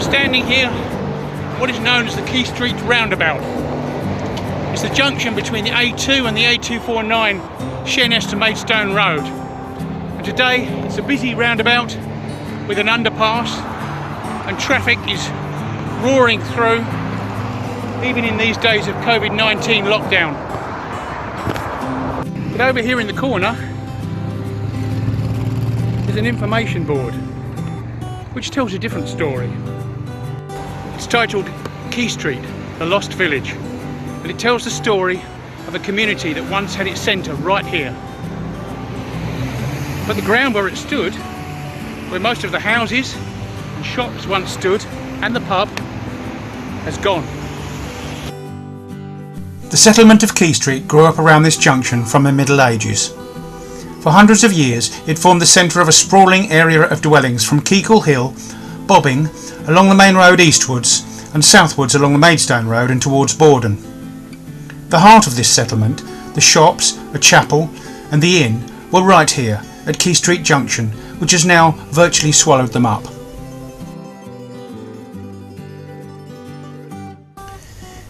standing here what is known as the Key Street roundabout. It's the junction between the A2 and the A249 Sheerness to Maidstone Road. And today it's a busy roundabout with an underpass, and traffic is roaring through even in these days of COVID-19 lockdown. But over here in the corner is an information board which tells a different story. It's titled Key Street, the Lost Village, and it tells the story of a community that once had its centre right here. But the ground where it stood, where most of the houses and shops once stood, and the pub, has gone. The settlement of Key Street grew up around this junction from the Middle Ages. For hundreds of years it formed the centre of a sprawling area of dwellings from Keekle Hill, bobbing along the main road eastwards and southwards along the Maidstone Road and towards Borden. The heart of this settlement, the shops, a chapel and the inn were right here at Key Street Junction, which has now virtually swallowed them up.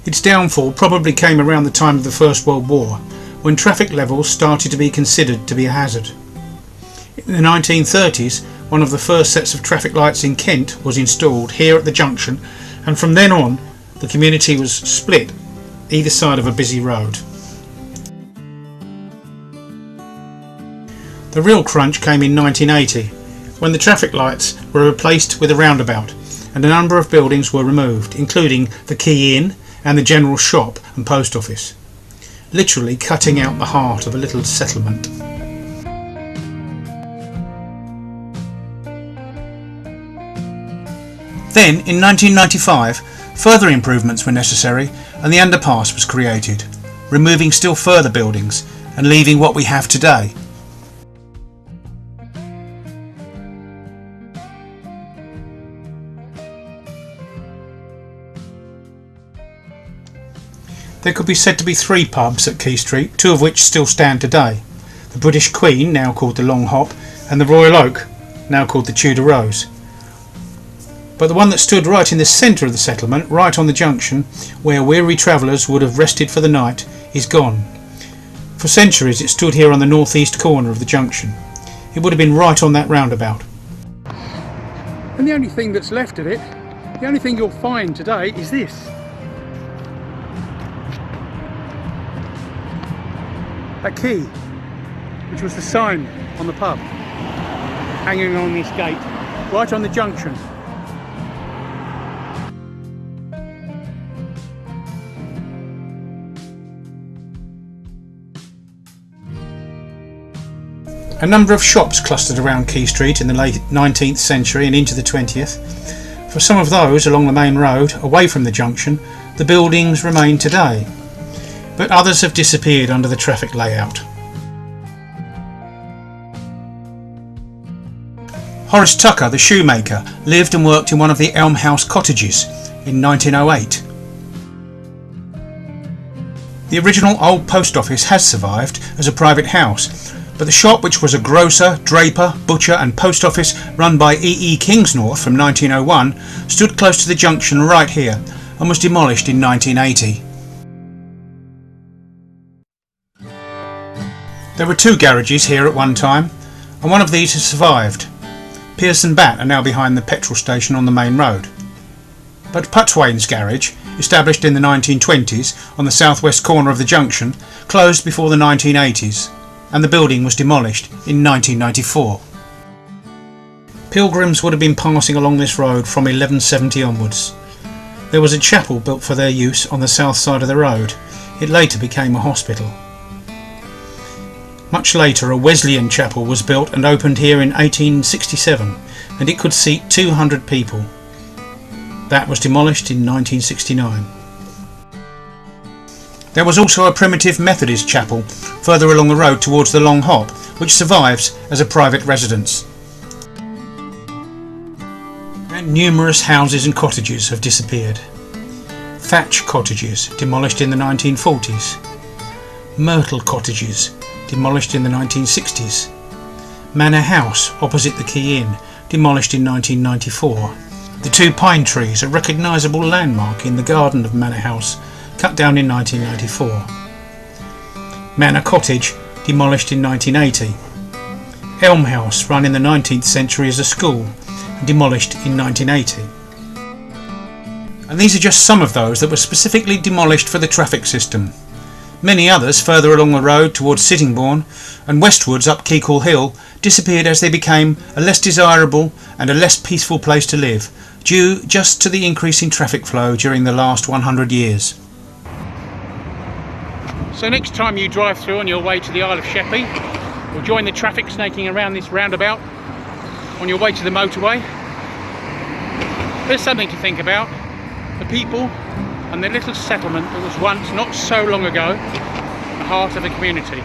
Its downfall probably came around the time of the First World War, when traffic levels started to be considered to be a hazard. In the 1930s, one of the first sets of traffic lights in Kent was installed here at the junction, and from then on the community was split either side of a busy road. The real crunch came in 1980, when the traffic lights were replaced with a roundabout and a number of buildings were removed, including the Key Inn and the general shop and post office, literally cutting out the heart of a little settlement. Then, in 1995, further improvements were necessary and the underpass was created, removing still further buildings and leaving what we have today. There could be said to be 3 pubs at Key Street, 2 of which still stand today. The British Queen, now called the Long Hop, and the Royal Oak, now called the Tudor Rose. But the one that stood right in the centre of the settlement, right on the junction, where weary travellers would have rested for the night, is gone. For centuries it stood here on the northeast corner of the junction. It would have been right on that roundabout. And the only thing that's left of it, the only thing you'll find today is this. A key, which was the sign on the pub, hanging on this gate, right on the junction. A number of shops clustered around Key Street in the late 19th century and into the 20th. For some of those along the main road, away from the junction, the buildings remain today, but others have disappeared under the traffic layout. Horace Tucker, the shoemaker, lived and worked in one of the Elm House cottages in 1908. The original old post office has survived as a private house, but the shop, which was a grocer, draper, butcher and post office run by E. Kingsnorth from 1901, stood close to the junction right here and was demolished in 1980. There were 2 garages here at one time, and one of these has survived. Pierce and Bat are now behind the petrol station on the main road. But Putwain's garage, established in the 1920s on the southwest corner of the junction, closed before the 1980s, and the building was demolished in 1994. Pilgrims would have been passing along this road from 1170 onwards. There was a chapel built for their use on the south side of the road. It later became a hospital. Much later a Wesleyan chapel was built and opened here in 1867, and it could seat 200 people. That was demolished in 1969. There was also a primitive Methodist chapel further along the road towards the Long Hop, which survives as a private residence. And numerous houses and cottages have disappeared. Thatch cottages, demolished in the 1940s. Myrtle cottages, demolished in the 1960s. Manor House, opposite the Key Inn, demolished in 1994. The two pine trees, a recognisable landmark in the garden of Manor House, cut down in 1994. Manor Cottage, demolished in 1980. Elm House, run in the 19th century as a school, demolished in 1980. And these are just some of those that were specifically demolished for the traffic system. Many others further along the road towards Sittingbourne and westwards up Keakhall Hill disappeared as they became a less desirable and a less peaceful place to live, due just to the increase in traffic flow during the last 100 years. So next time you drive through on your way to the Isle of Sheppey, or join the traffic snaking around this roundabout on your way to the motorway, there's something to think about. The people and the little settlement that was once, not so long ago, the heart of a community.